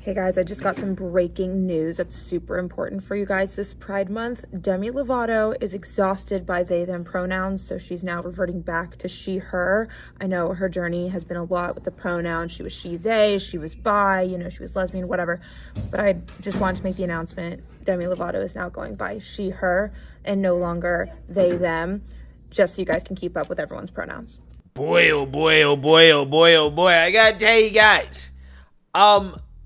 Okay guys, I just got some breaking news that's super important for you guys this Pride Month. Demi Lovato is exhausted by they, them pronouns, so she's now reverting back to she, her. I know her journey has been a lot with the pronouns. She was she, they, she was bi, you know, she was lesbian, whatever. But I just wanted to make the announcement. Demi Lovato is now going by she, her, and no longer they, them, just so you guys can keep up with everyone's pronouns. Boy, oh boy, oh boy, oh boy, oh boy. I gotta tell you guys,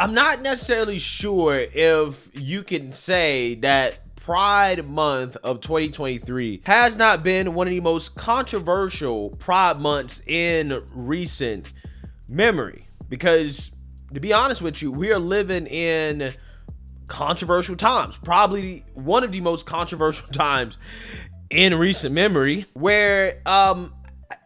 I'm not necessarily sure if you can say that Pride Month of 2023 has not been one of the most controversial Pride months in recent memory. Because, to be honest with you, we are living in controversial times. Probably one of the most controversial times in recent memory, where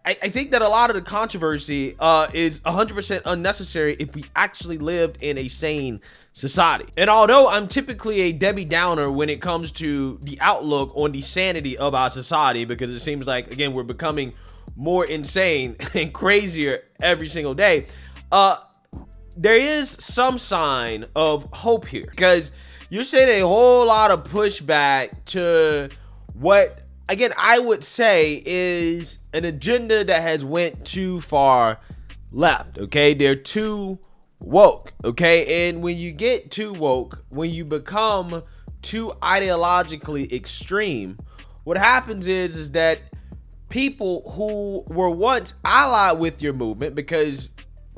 I think that a lot of the controversy is 100% unnecessary if we actually lived in a sane society. And although I'm typically a Debbie Downer when it comes to the outlook on the sanity of our society, because it seems like, again, we're becoming more insane and crazier every single day, there is some sign of hope here, because you're seeing a whole lot of pushback to what, again, I would say is an agenda that has went too far left, okay? They're too woke, okay? And when you get too woke, when you become too ideologically extreme, what happens is that people who were once allied with your movement, because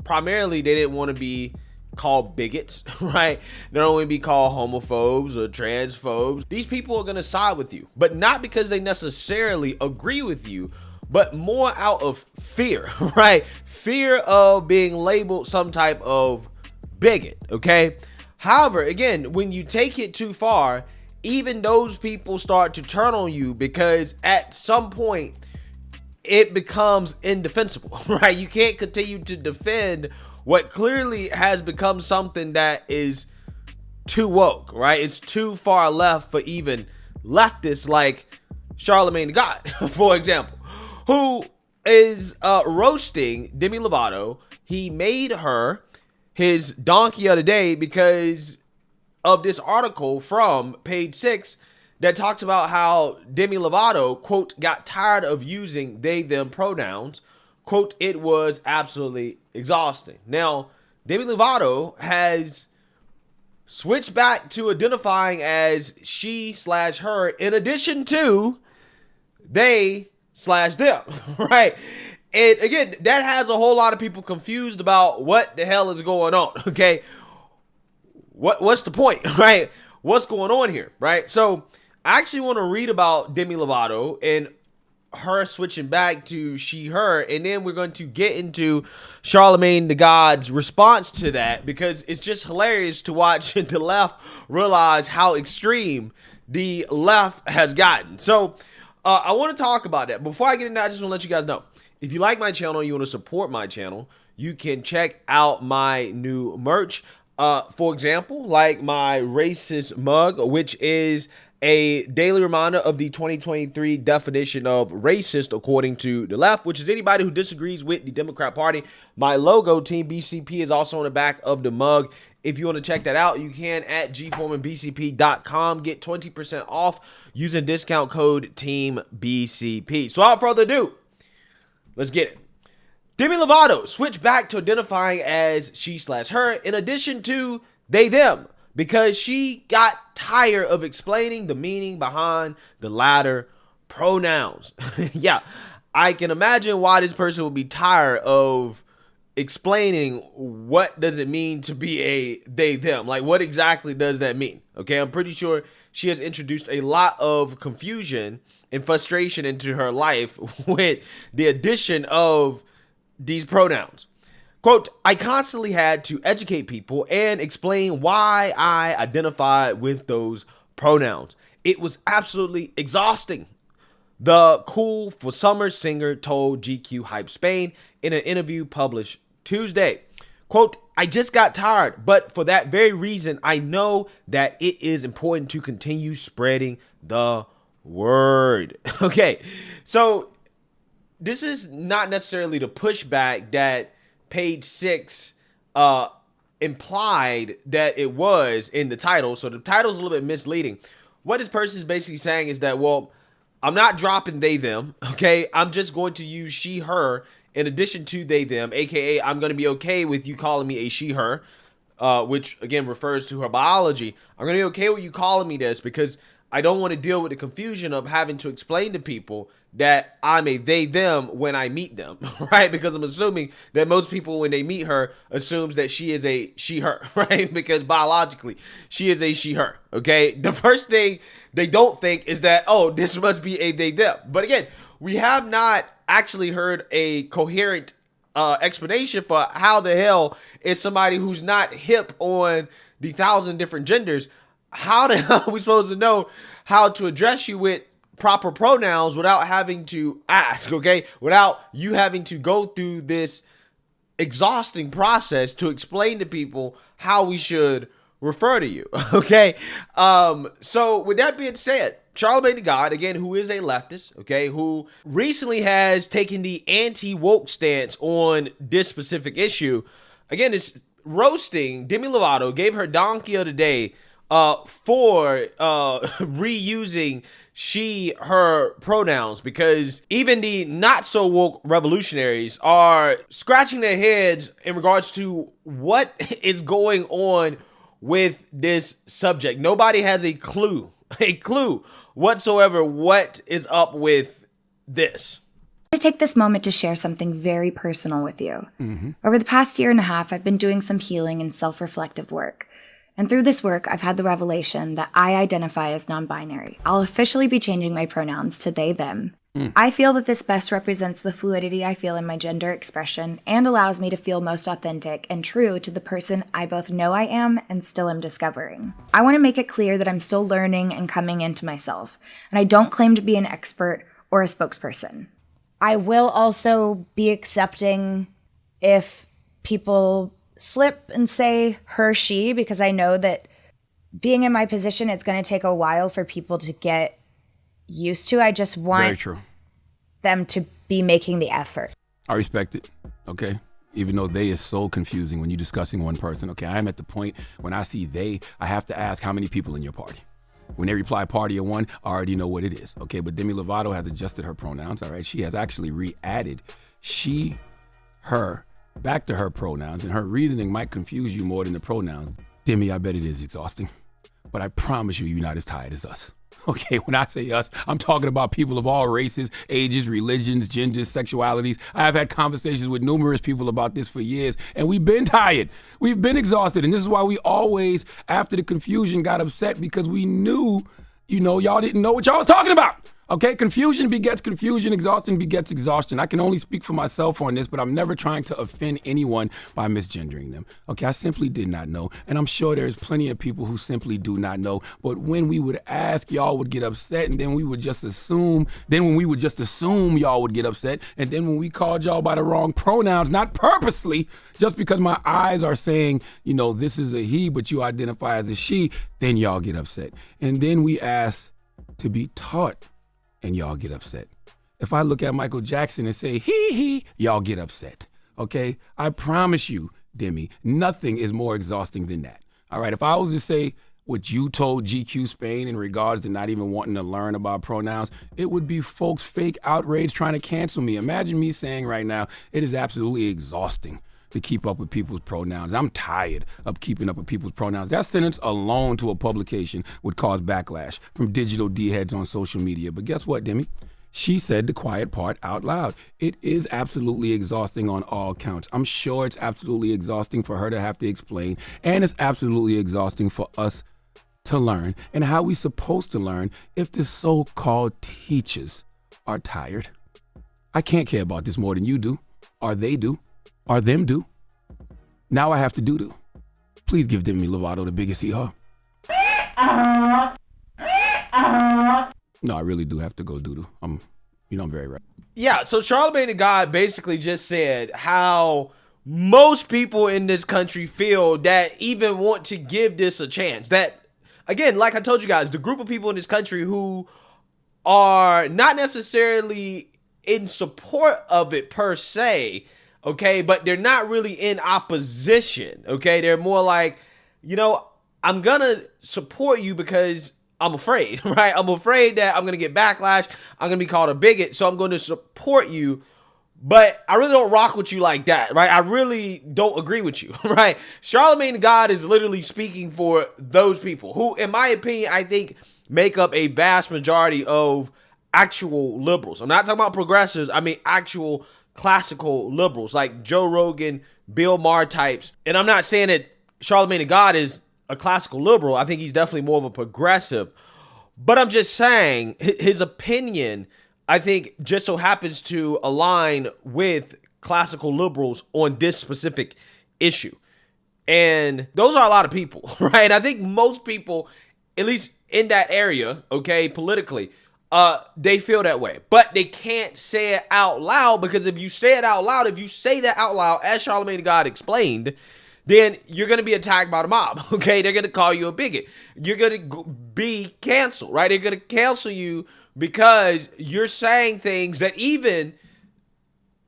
primarily they didn't want to be called bigots, right? They don't want to be called homophobes or transphobes. These people are going to side with you, but not because they necessarily agree with you, but more out of fear, right? Fear of being labeled some type of bigot, okay? However, again, when you take it too far, even those people start to turn on you, because at some point it becomes indefensible, right? You can't continue to defend what clearly has become something that is too woke, right? It's too far left for even leftists like Charlemagne the God, for example, who is roasting Demi Lovato. He made her his donkey of the day because of this article from Page 6 that talks about how Demi Lovato, quote, got tired of using they, them pronouns. Quote, it was absolutely exhausting. Now, Demi Lovato has switched back to identifying as she/her in addition to they/them, right? And again, that has a whole lot of people confused about what the hell is going on, okay? What's the point, right? What's going on here, right? So I actually want to read about Demi Lovato and her switching back to she, her, and then we're going to get into Charlemagne the God's response to that, because it's just hilarious to watch the left realize how extreme the left has gotten. So I want to talk about that. Before I get into that, I just want to let you guys know, if you like my channel, you want to support my channel, you can check out my new merch. For example, like my racist mug, which is a daily reminder of the 2023 definition of racist according to the left, which is anybody who disagrees with the Democrat Party. My logo, Team BCP, is also on the back of the mug. If you want to check that out, you can at gforemanbcp.com. Get 20% off using discount code Team BCP. So without further ado, let's get it. Demi Lovato switched back to identifying as she/her in addition to they, them, because she got tired of explaining the meaning behind the latter pronouns. Yeah, I can imagine why this person would be tired of explaining what does it mean to be a they, them. Like, what exactly does that mean? Okay, I'm pretty sure she has introduced a lot of confusion and frustration into her life with the addition of these pronouns. Quote, I constantly had to educate people and explain why I identify with those pronouns. It was absolutely exhausting, the Cool for Summer singer told GQ Hype Spain in an interview published Tuesday. Quote, I just got tired, but for that very reason, I know that it is important to continue spreading the word. Okay, so this is not necessarily the pushback that Page 6 implied that it was in the title. So the title is a little bit misleading. What this person is basically saying is that, well, I'm not dropping they, them, okay? I'm just going to use she, her in addition to they, them, aka I'm going to be okay with you calling me a she, her, which again refers to her biology. I'm going to be okay with you calling me this because I don't want to deal with the confusion of having to explain to people that I'm a they, them when I meet them, right? Because I'm assuming that most people, when they meet her, assumes that she is a she, her, right? Because biologically, she is a she, her, okay? The first thing they don't think is that, oh, this must be a they, them. But again, we have not actually heard a coherent explanation for how the hell is somebody who's not hip on the 1,000 different genders, how the hell are we supposed to know how to address you with proper pronouns without having to ask, okay? Without you having to go through this exhausting process to explain to people how we should refer to you, okay? So with that being said, Charlamagne the God, again, who is a leftist, okay, who recently has taken the anti-woke stance on this specific issue, again, it's roasting Demi Lovato, gave her donkey of the day for reusing she, her pronouns, because even the not so woke revolutionaries are scratching their heads in regards to what is going on with this subject. Nobody has a clue whatsoever what is up with this. I take this moment to share something very personal with you. Over the past year and a half, I've been doing some healing and self-reflective work. And through this work, I've had the revelation that I identify as non-binary. I'll officially be changing my pronouns to they, them. I feel that this best represents the fluidity I feel in my gender expression and allows me to feel most authentic and true to the person I both know I am and still am discovering. I want to make it clear that I'm still learning and coming into myself, and I don't claim to be an expert or a spokesperson. I will also be accepting if people slip and say her, she, because I know that being in my position, it's going to take a while for people to get used to. I just want them to be making the effort. I respect it, okay? Even though they is so confusing when you're discussing one person, okay? I am at the point when I see they, I have to ask how many people in your party. When they reply party of one, I already know what it is, okay? But Demi Lovato has adjusted her pronouns, all right? She has actually re-added she, her, back to her pronouns, and her reasoning might confuse you more than the pronouns. Demi, I bet it is exhausting, but I promise you, you're not as tired as us. Okay, when I say us, I'm talking about people of all races, ages, religions, genders, sexualities. I have had conversations with numerous people about this for years, and we've been tired. We've been exhausted, and this is why we always, after the confusion, got upset, because we knew, y'all didn't know what y'all was talking about. Okay, confusion begets confusion, exhaustion begets exhaustion. I can only speak for myself on this, but I'm never trying to offend anyone by misgendering them. Okay, I simply did not know, and I'm sure there's plenty of people who simply do not know, but when we would ask, y'all would get upset, and then we would just assume, y'all would get upset, and then when we called y'all by the wrong pronouns, not purposely, just because my eyes are saying, this is a he, but you identify as a she, then y'all get upset. And then we ask to be taught, and y'all get upset. If I look at Michael Jackson and say, he, y'all get upset, okay? I promise you, Demi, nothing is more exhausting than that, all right? If I was to say what you told GQ Spain in regards to not even wanting to learn about pronouns, it would be folks' fake outrage trying to cancel me. Imagine me saying right now, it is absolutely exhausting to keep up with people's pronouns. I'm tired of keeping up with people's pronouns. That sentence alone to a publication would cause backlash from digital D-heads on social media. But guess what, Demi? She said the quiet part out loud. It is absolutely exhausting on all counts. I'm sure it's absolutely exhausting for her to have to explain, and it's absolutely exhausting for us to learn. And how we supposed to learn if the so-called teachers are tired? I can't care about this more than you do, or they do, or them do. Now I have to do. Please give Demi Lovato the biggest hee-haw. No, I really do have to go doo-doo. I'm very right. Yeah, so Charlamagne the God basically just said how most people in this country feel that even want to give this a chance. That, again, like I told you guys, the group of people in this country who are not necessarily in support of it per se, okay, but they're not really in opposition, okay? They're more like, I'm gonna support you because I'm afraid, right? I'm afraid that I'm gonna get backlash. I'm gonna be called a bigot, so I'm gonna support you. But I really don't rock with you like that, right? I really don't agree with you, right? Charlemagne the God is literally speaking for those people who, in my opinion, I think make up a vast majority of actual liberals. I'm not talking about progressives. I mean actual classical liberals like Joe Rogan, Bill Maher types. And I'm not saying that Charlemagne the God is a classical liberal. I think he's definitely more of a progressive. But I'm just saying his opinion, I think, just so happens to align with classical liberals on this specific issue. And those are a lot of people, right? I think most people, at least in that area, okay, politically, they feel that way. But they can't say it out loud, because if you say it out loud, if you say that out loud, as Charlemagne the God explained, then you're going to be attacked by the mob, okay? They're going to call you a bigot. You're going to be canceled, right? They're going to cancel you because you're saying things that even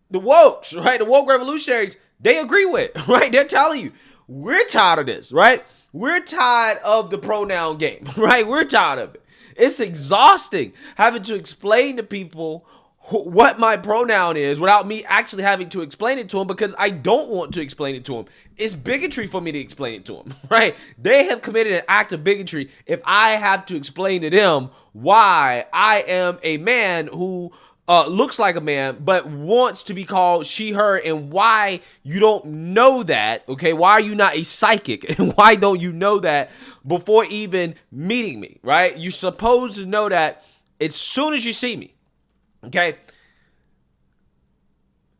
the wokes, right? The woke revolutionaries, they agree with, right? They're telling you, we're tired of this, right? We're tired of the pronoun game, right? We're tired of it. It's exhausting having to explain to people what my pronoun is without me actually having to explain it to them, because I don't want to explain it to them. It's bigotry for me to explain it to them, right? They have committed an act of bigotry if I have to explain to them why I am a man who looks like a man but wants to be called she, her, and why you don't know that, okay? Why are you not a psychic? And why don't you know that before even meeting me, right? You're supposed to know that as soon as you see me. Okay.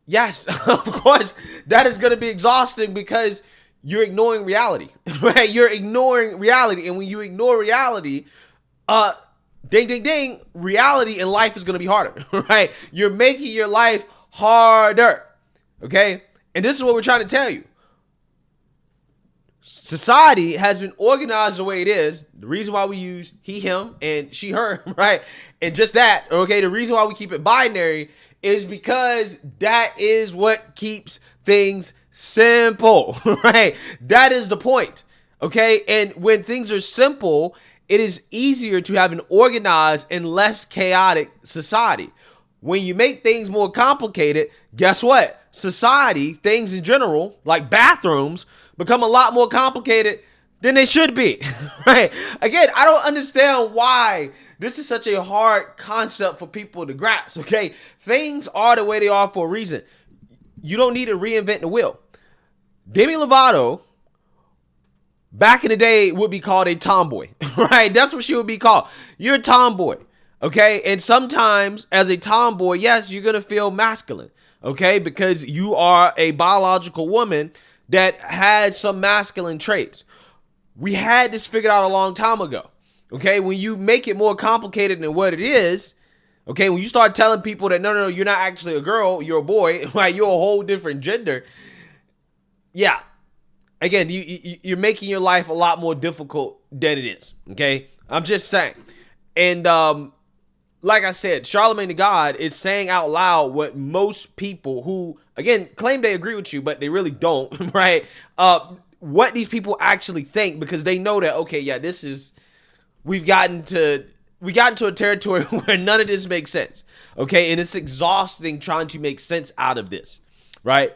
Yes, of course, that is going to be exhausting because you're ignoring reality, right? You're ignoring reality. And when you ignore reality, ding, ding, ding, reality in life is going to be harder, right? You're making your life harder. Okay. And this is what we're trying to tell you. Society has been organized the way it is. The reason why we use he, him, and she, her, right? And just that, okay? The reason why we keep it binary is because that is what keeps things simple, right? That is the point, okay? And when things are simple, it is easier to have an organized and less chaotic society. When you make things more complicated, guess what? Society, things in general, like bathrooms, become a lot more complicated than they should be, right? Again, I don't understand why this is such a hard concept for people to grasp, okay? Things are the way they are for a reason. You don't need to reinvent the wheel. Demi Lovato, back in the day, would be called a tomboy, right? That's what she would be called. You're a tomboy, okay? And sometimes as a tomboy, yes, you're going to feel masculine, okay? Because you are a biological woman that had some masculine traits. We had this figured out a long time ago, okay? When you make it more complicated than what it is, okay? When you start telling people that, no, you're not actually a girl, you're a boy, right? You're a whole different gender. Yeah. Again, you're making your life a lot more difficult than it is, okay? I'm just saying. And like I said, Charlemagne the God is saying out loud what most people who, again, claim they agree with you, but they really don't, right? What these people actually think, because they know that, okay, yeah, we got into a territory where none of this makes sense, okay? And it's exhausting trying to make sense out of this, right?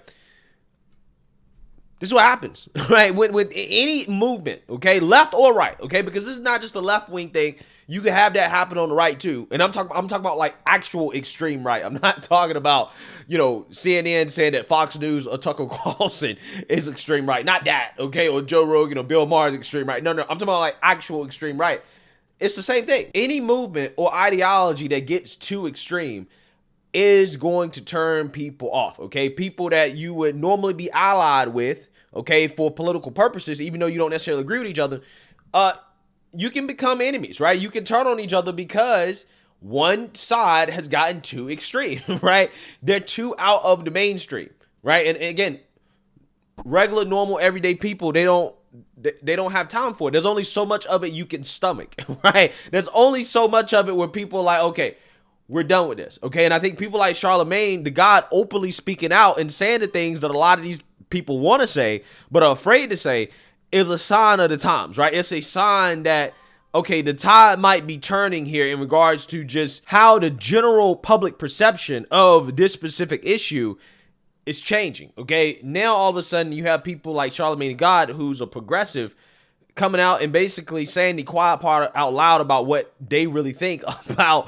This is what happens, right? With any movement, okay, left or right, okay, because this is not just a left wing thing. You can have that happen on the right too, and I'm talking about like actual extreme right. I'm not talking about CNN saying that Fox News or Tucker Carlson is extreme right, not that, okay, or Joe Rogan or Bill Maher is extreme right. No, I'm talking about like actual extreme right. It's the same thing. Any movement or ideology that gets too extreme is going to turn people off, okay? People that you would normally be allied with, okay, for political purposes, even though you don't necessarily agree with each other, you can become enemies, right? You can turn on each other because one side has gotten too extreme, right? They're too out of the mainstream, right? And again, regular, normal, everyday people, they don't have time for it. There's only so much of it you can stomach, right? There's only so much of it where people are like, okay, we're done with this. Okay. And I think people like Charlemagne, the God, openly speaking out and saying the things that a lot of these people want to say, but are afraid to say, is a sign of the times, right? It's a sign that, okay, the tide might be turning here in regards to just how the general public perception of this specific issue is changing. Okay. Now, all of a sudden, you have people like Charlemagne God, who's a progressive, coming out and basically saying the quiet part out loud about what they really think about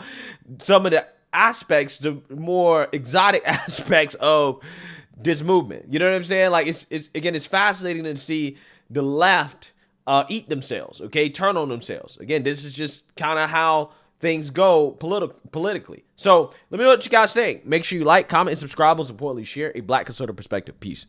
some of the aspects, the more exotic aspects of this movement. You know what I'm saying? Like, it's fascinating to see the left eat themselves, okay, turn on themselves. Again, this is just kind of how things go politically. So let me know what you guys think. Make sure you like, comment, and subscribe. Most importantly, share a Black conservative perspective. Peace.